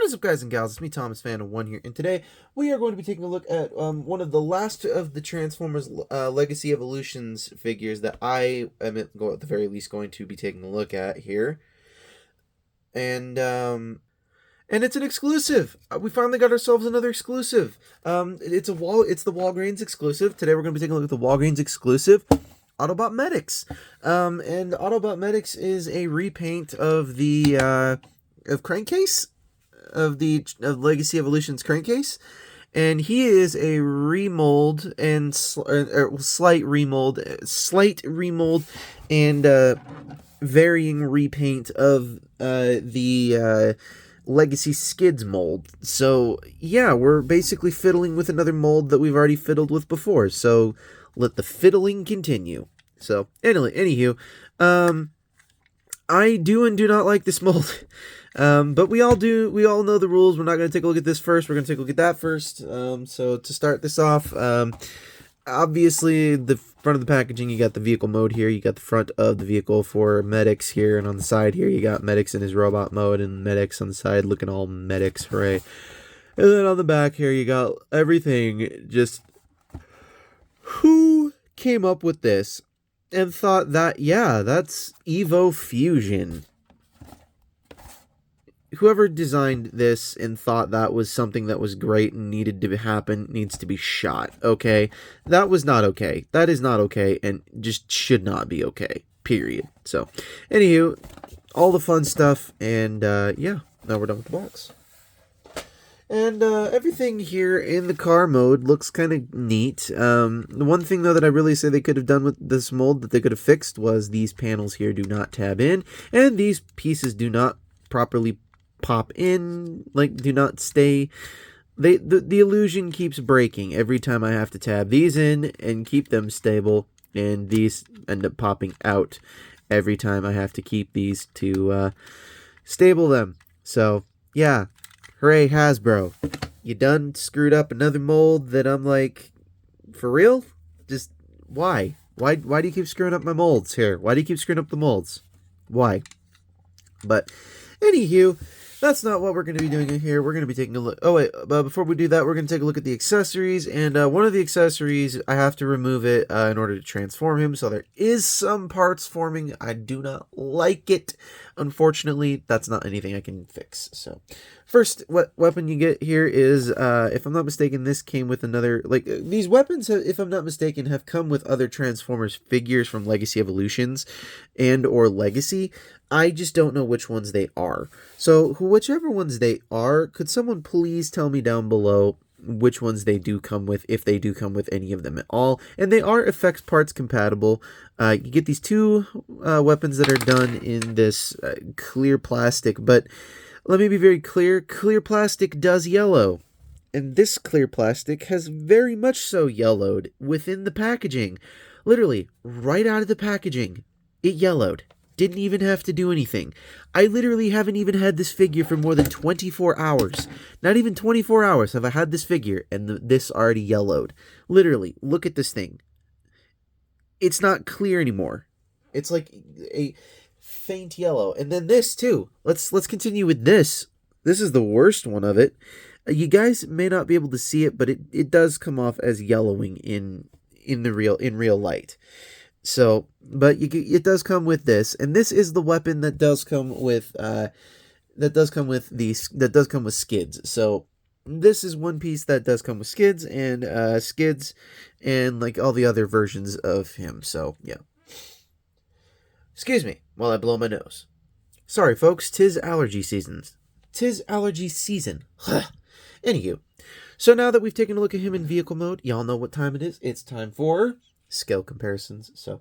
What is up, guys and gals? It's me, Thomas Fan 1 here, and today we are going to be taking a look at one of the last of the Transformers Legacy Evolutions figures that I am at the very least going to be taking a look at here, and it's an exclusive. We finally got ourselves another exclusive. It's the Walgreens exclusive. Today we're going to be taking a look at the Walgreens exclusive Autobot Medix. And Autobot Medix is a repaint of the Crankcase. Of Legacy Evolutions crankcase, and he is a remold and slight remold and varying repaint of the Legacy Skids mold. So yeah, we're basically fiddling with another mold that we've already fiddled with before. So let the fiddling continue. So anywho, I do and do not like this mold. But we all do. We all know the rules. We're not going to take a look at this first. We're going to take a look at that first. So to start this off, obviously the front of the packaging, you got the vehicle mode here. You got the front of the vehicle for Medix here, and on the side here, you got Medix in his robot mode, and Medix on the side looking all Medix, hooray! And then on the back here, you got everything. Just who came up with this and thought that, yeah, that's Evofusion. Whoever designed this and thought that was something that was great and needed to happen needs to be shot, okay? That was not okay. That is not okay and just should not be okay, period. So, anywho, all the fun stuff, and yeah, now we're done with the box. And everything here in the car mode looks kind of neat. The one thing, though, that I really say they could have done with this mold that they could have fixed was these panels here do not tab in, and these pieces do not properly pop in, like, do not stay. The illusion keeps breaking every time I have to tab these in and keep them stable, and these end up popping out every time I have to keep these to stable them. So yeah, hooray Hasbro, you done screwed up another mold that I'm like, for real? Just why do you keep screwing up my molds here? Why do you keep screwing up the molds? Why? But anywho, that's not what we're going to be doing here. We're going to be taking a look. Oh, wait. Before we do that, we're going to take a look at the accessories. And one of the accessories, I have to remove it in order to transform him. So there is some parts forming. I do not like it. Unfortunately, that's not anything I can fix. So first weapon you get here is, if I'm not mistaken, this came with another, like, these weapons, if I'm not mistaken, have come with other Transformers figures from Legacy Evolutions and or Legacy. I just don't know which ones they are. So whichever ones they are, could someone please tell me down below which ones they do come with, if they do come with any of them at all. And they are effects parts compatible. You get these two weapons that are done in this clear plastic, but let me be very clear, clear plastic does yellow. And this clear plastic has very much so yellowed within the packaging. Literally, right out of the packaging, it yellowed. Didn't even have to do anything. I literally haven't even had this figure for more than 24 hours. Not even 24 hours have I had this figure, and this already yellowed. Literally, look at this thing. It's not clear anymore. It's like a faint yellow. And then this too. Let's continue with this. This is the worst one of it. You guys may not be able to see it, but it does come off as yellowing in real light. So, but it does come with this, and this is the weapon that does come with skids. So this is one piece that does come with skids and like all the other versions of him. So yeah. Excuse me while I blow my nose. Sorry, folks. 'Tis allergy season. Anywho, so now that we've taken a look at him in vehicle mode, y'all know what time it is. It's time for scale comparisons. So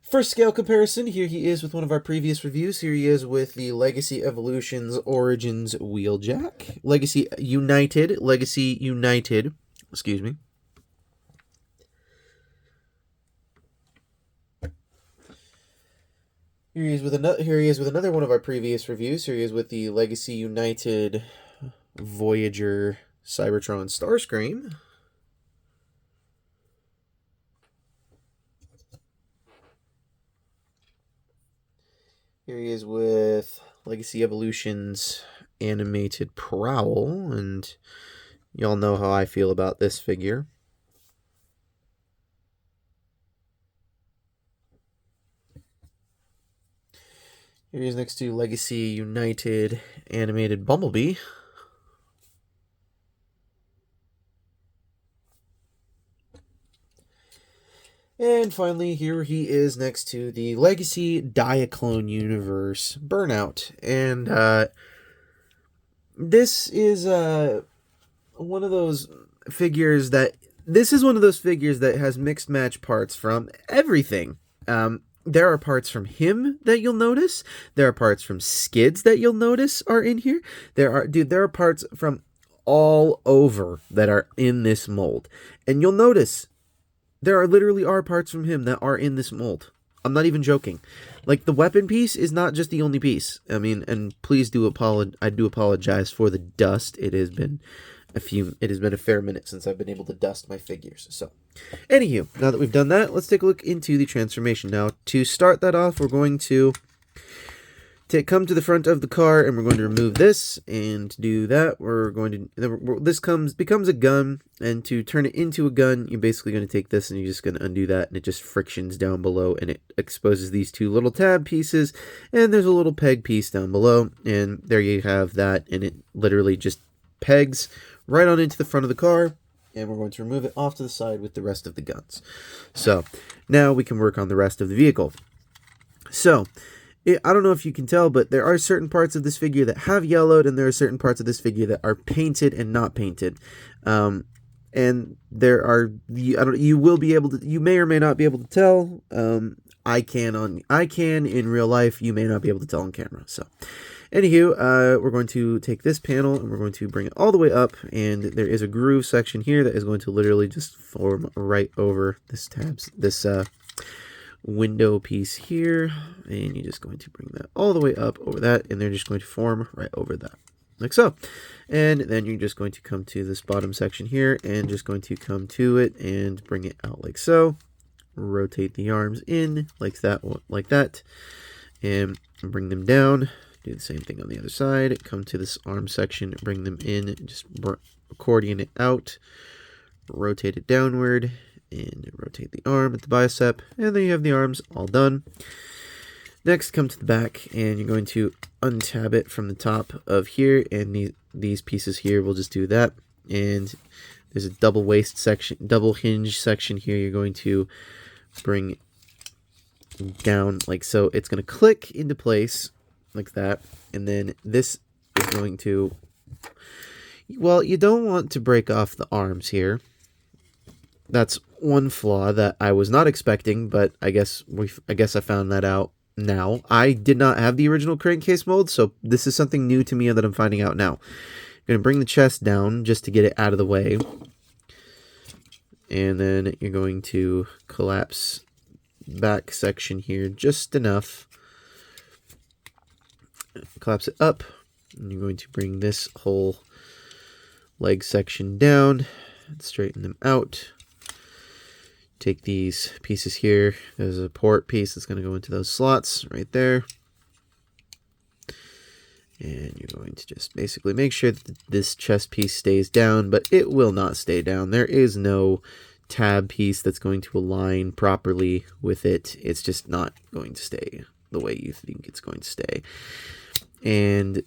first scale comparison, here he is with one of our previous reviews. Here he is with the Legacy Evolutions Origins Wheeljack. Legacy United, excuse me. Here he is with another one of our previous reviews. Here he is with the Legacy United Voyager Cybertron Starscream. Here he is with Legacy Evolutions animated Prowl, and y'all know how I feel about this figure. Here he is next to Legacy United animated Bumblebee. And finally, here he is next to the Legacy Diaclone Universe Burnout. And this is one of those figures that... This is one of those figures that has mixed match parts from everything. There are parts from him that you'll notice. There are parts from Skids that you'll notice are in here. There are parts from all over that are in this mold. And you'll notice there literally are parts from him that are in this mold. I'm not even joking. Like, the weapon piece is not just the only piece. I mean, and please I do apologize for the dust. It has been a fair minute since I've been able to dust my figures. So, anywho, now that we've done that, let's take a look into the transformation. Now, to start that off, we're going to come to the front of the car, and we're going to remove this. And to do that, this becomes a gun, and to turn it into a gun, you're basically going to take this, and you're just going to undo that, and it just frictions down below, and it exposes these two little tab pieces, and there's a little peg piece down below, and there you have that, and it literally just pegs right on into the front of the car, and we're going to remove it off to the side with the rest of the guns. So, now we can work on the rest of the vehicle. So, I don't know if you can tell, but there are certain parts of this figure that have yellowed, and there are certain parts of this figure that are painted and not painted. And there are, you may or may not be able to tell. I can in real life. You may not be able to tell on camera. So, anywho, we're going to take this panel and we're going to bring it all the way up, and there is a groove section here that is going to literally just form right over this window piece here, and you're just going to bring that all the way up over that, and they're just going to form right over that, like so. And then you're just going to come to this bottom section here, and just going to come to it and bring it out like so. Rotate the arms in like that, and bring them down. Do the same thing on the other side. Come to this arm section, bring them in, just accordion it out, rotate it downward, and rotate the arm at the bicep, and then you have the arms all done. Next, come to the back, and you're going to untab it from the top of here, and these pieces here will just do that. And there's a double waist section, double hinge section here. You're going to bring down like so. It's going to click into place like that, and then this is going to, well, you don't want to break off the arms here. That's one flaw that I was not expecting, but I guess I found that out now. I did not have the original crankcase mold, so this is something new to me that I'm finding out now. I'm going to bring the chest down just to get it out of the way. And then you're going to collapse back section here just enough. Collapse it up. And you're going to bring this whole leg section down and straighten them out. Take these pieces here. There's a port piece that's going to go into those slots right there. And you're going to just basically make sure that this chest piece stays down, but it will not stay down. There is no tab piece that's going to align properly with it. It's just not going to stay the way you think it's going to stay. And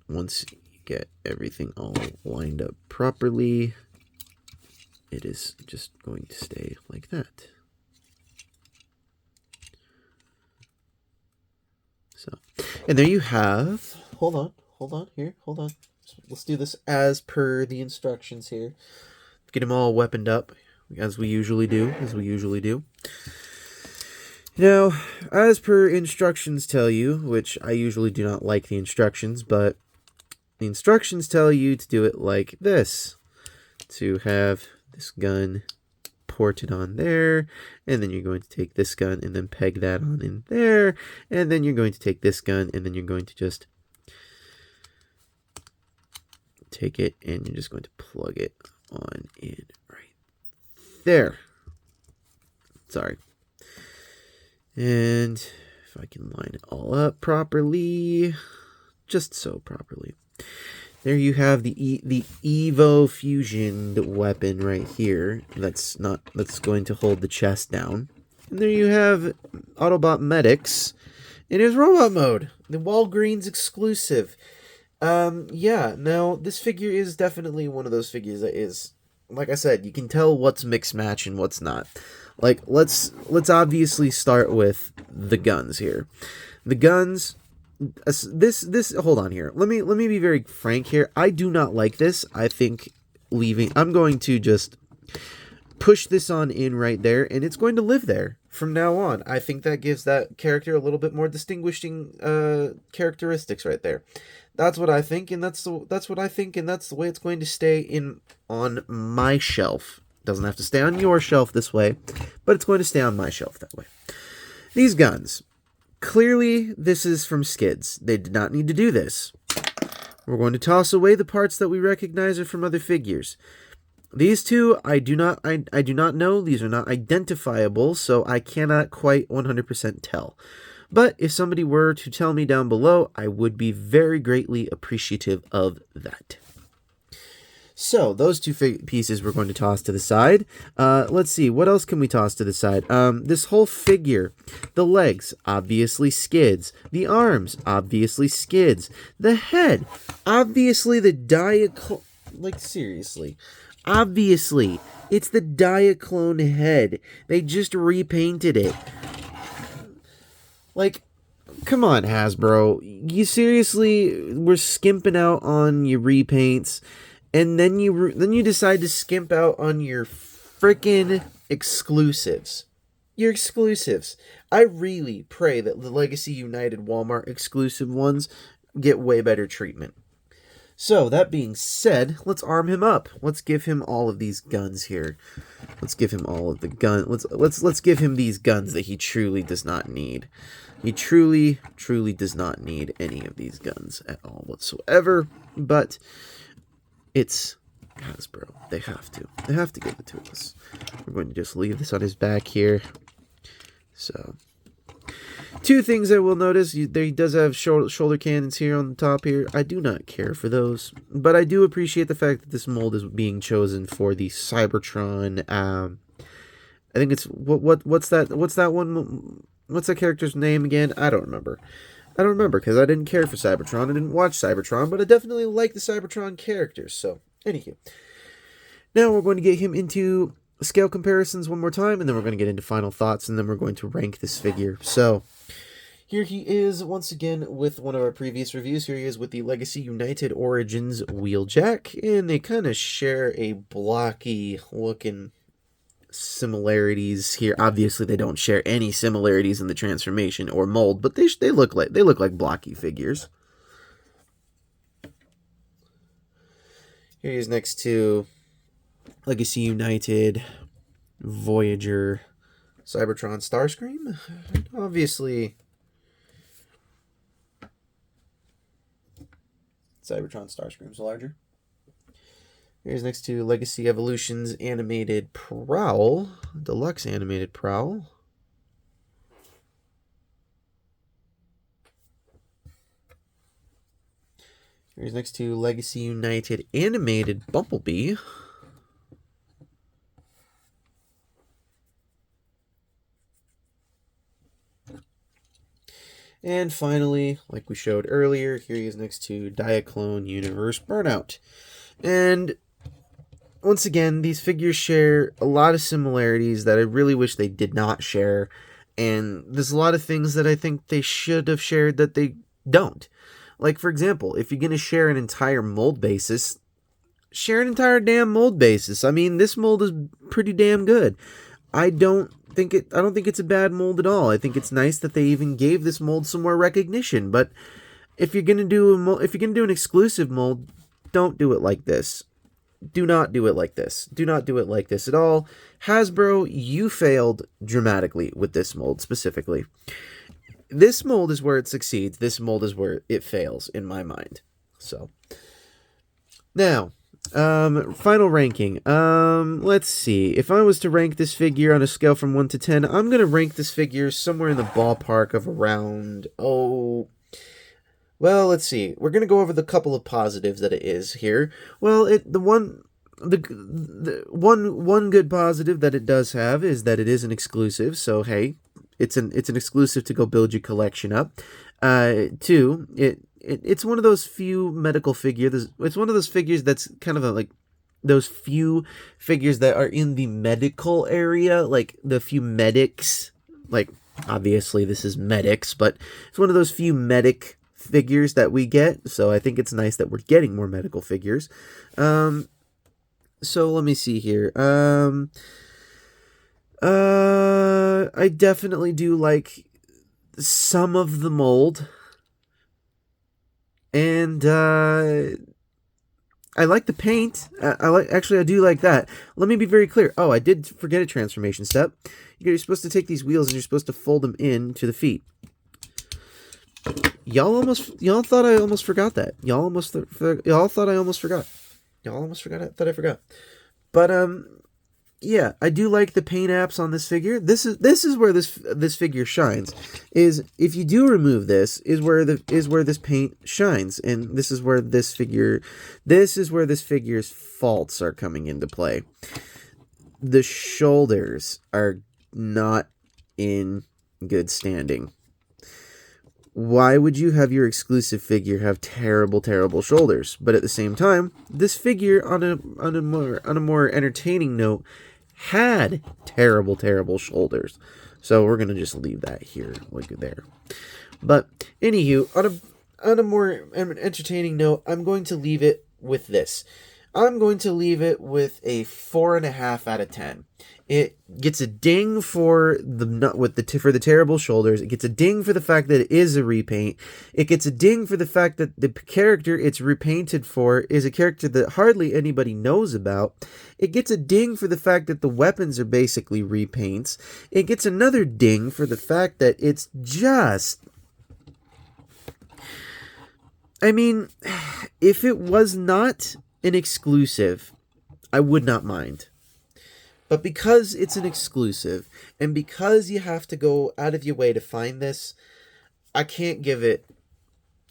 once you get everything all lined up properly, it is just going to stay like that. So, and there you have, hold on here. Let's do this as per the instructions here. Get them all weaponed up, as we usually do. Now, as per instructions tell you, which I usually do not like the instructions, but the instructions tell you to do it like this. To have this gun ported on there, and then you're going to take this gun and then peg that on in there, and then you're going to take this gun and then you're going to just take it and you're just going to plug it on in right there. Sorry. And if I can line it all up properly, just so properly. There you have the Evofusion weapon right here. That's going to hold the chest down. And there you have Autobot Medix in his robot mode, the Walgreens exclusive. Yeah. Now this figure is definitely one of those figures that is, like I said, you can tell what's mix match and what's not. Like let's obviously start with the guns here. The guns. This hold on here. Let me be very frank here. I do not like this. I think I'm going to just push this on in right there, and it's going to live there from now on. I think that gives that character a little bit more distinguishing characteristics right there. That's what I think, and that's what I think, and that's the way it's going to stay on my shelf. It doesn't have to stay on your shelf this way, but it's going to stay on my shelf that way. These guns. Clearly, this is from Skids. They did not need to do this. We're going to toss away the parts that we recognize are from other figures. These two, I do not know. These are not identifiable, so I cannot quite 100% tell. But if somebody were to tell me down below, I would be very greatly appreciative of that. So, those two pieces we're going to toss to the side. Let's see, what else can we toss to the side? This whole figure. The legs, obviously Skids. The arms, obviously Skids. The head, obviously the Diaclone. Like, seriously. Obviously, it's the Diaclone head. They just repainted it. Like, come on, Hasbro. You seriously were skimping out on your repaints. And then you decide to skimp out on your freaking exclusives. Your exclusives. I really pray that the Legacy United Walmart exclusive ones get way better treatment. So, that being said, let's arm him up. Let's give him all of these guns here. Let's give him all of the guns. Let's give him these guns that he truly does not need. He truly does not need any of these guns at all whatsoever. But it's Hasbro. They have to. They have to give it to us. We're going to just leave this on his back here. So, two things I will notice. He does have shoulder cannons here on the top here. I do not care for those. But I do appreciate the fact that this mold is being chosen for the Cybertron. I think it's... What's that one? What's that character's name again? I don't remember. I don't remember because I didn't care for Cybertron. I didn't watch Cybertron, but I definitely like the Cybertron characters. So, anywho. Now we're going to get him into scale comparisons one more time, and then we're going to get into final thoughts, and then we're going to rank this figure. So, here he is once again with one of our previous reviews. Here he is with the Legacy United Origins Wheeljack, and they kind of share a blocky looking similarities here. Obviously, they don't share any similarities in the transformation or mold, but they look like blocky figures. Here he is next to Legacy United Voyager Cybertron Starscream. Obviously, Cybertron Starscream's larger. Here's next to Legacy Evoloutions Animated Prowl. Deluxe Animated Prowl. Here's next to Legacy United Animated Bumblebee. And finally, like we showed earlier, here he is next to Diaclone Universe Burnout. And once again, these figures share a lot of similarities that I really wish they did not share. And there's a lot of things that I think they should have shared that they don't. Like, for example, if you're going to share an entire mold basis, share an entire damn mold basis. I mean, this mold is pretty damn good. I don't think it's a bad mold at all. I think it's nice that they even gave this mold some more recognition. But if you're gonna do an exclusive mold, don't do it like this. Do not do it like this. Do not do it like this at all. Hasbro, you failed dramatically with this mold specifically. This mold is where it succeeds. This mold is where it fails in my mind. So now, final ranking. Let's see. If I was to rank this figure on a scale from 1 to 10, I'm going to rank this figure somewhere in the ballpark of around, Well, let's see. We're gonna go over the couple of positives that it is here. Well, the one good positive that it does have is that it is an exclusive. So hey, it's an exclusive to go build your collection up. Two, it's one of those few medical figures. It's one of those figures that's kind of like those few figures that are in the medical area, like the few Medix. Like obviously this is Medix, but it's one of those few medic figures that we get. So I think it's nice that we're getting more medical figures. So let me see here. I definitely do like some of the mold. And I like the paint. I do like that. Let me be very clear. Oh, I did forget a transformation step. You're supposed to take these wheels and you're supposed to fold them in to the feet. Y'all thought I almost forgot that. Y'all thought I almost forgot. Thought I forgot. But yeah, I do like the paint apps on this figure. This is where this figure shines. Is if you do remove this is where this paint shines, and this is where this figure's faults are coming into play. The shoulders are not in good standing. Why would you have your exclusive figure have terrible shoulders? But at the same time, this figure on a more entertaining note had terrible shoulders. So we're gonna just leave that here, like there. But anywho, on a more entertaining note, I'm going to leave it with this. I'm going to leave it with a 4.5 out of 10. It gets a ding for the terrible shoulders. It gets a ding for the fact that it is a repaint. It gets a ding for the fact that the character it's repainted for is a character that hardly anybody knows about. It gets a ding for the fact that the weapons are basically repaints. It gets another ding for the fact that it's just... I mean, if it was not an exclusive, I would not mind. But because it's an exclusive, and because you have to go out of your way to find this, I can't give it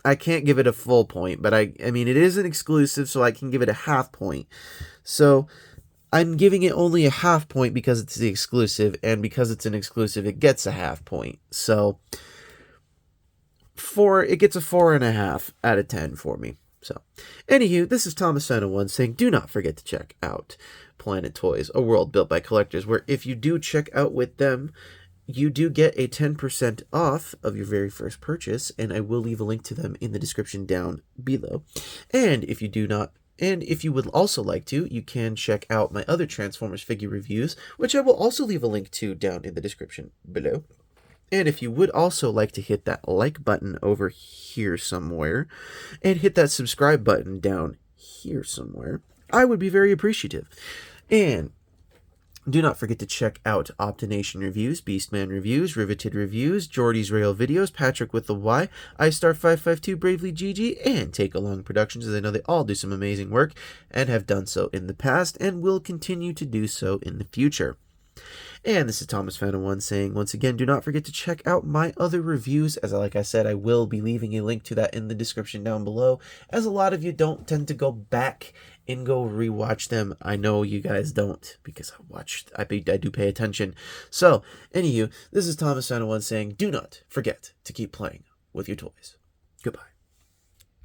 a full point. But I mean, it is an exclusive, so I can give it a half point. So I'm giving it only a half point because it's the exclusive, and because it's an exclusive, it gets a half point. So it gets a 4.5 out of 10 for me. So, anywho, this is Thomas Santa One saying, do not forget to check out Planet Toys, a world built by collectors, where if you do check out with them, you do get a 10% off of your very first purchase, and I will leave a link to them in the description down below. And if you would also like to, you can check out my other Transformers figure reviews, which I will also leave a link to down in the description below. And if you would also like to hit that like button over here somewhere, and hit that subscribe button down here somewhere, I would be very appreciative. And do not forget to check out Optination Reviews, Beastman Reviews, Riveted Reviews, Jordy's Rail Videos, Patrick with the Y, iStar552, Bravely GG, and Take Along Productions, as I know they all do some amazing work, and have done so in the past, and will continue to do so in the future. And this is Thomas Phantom One saying, once again, do not forget to check out my other reviews. Like I said, I will be leaving a link to that in the description down below, as a lot of you don't tend to go back and go rewatch them. I know you guys don't, because I do pay attention. So, anywho, this is Thomas Phantom One saying, do not forget to keep playing with your toys. Goodbye.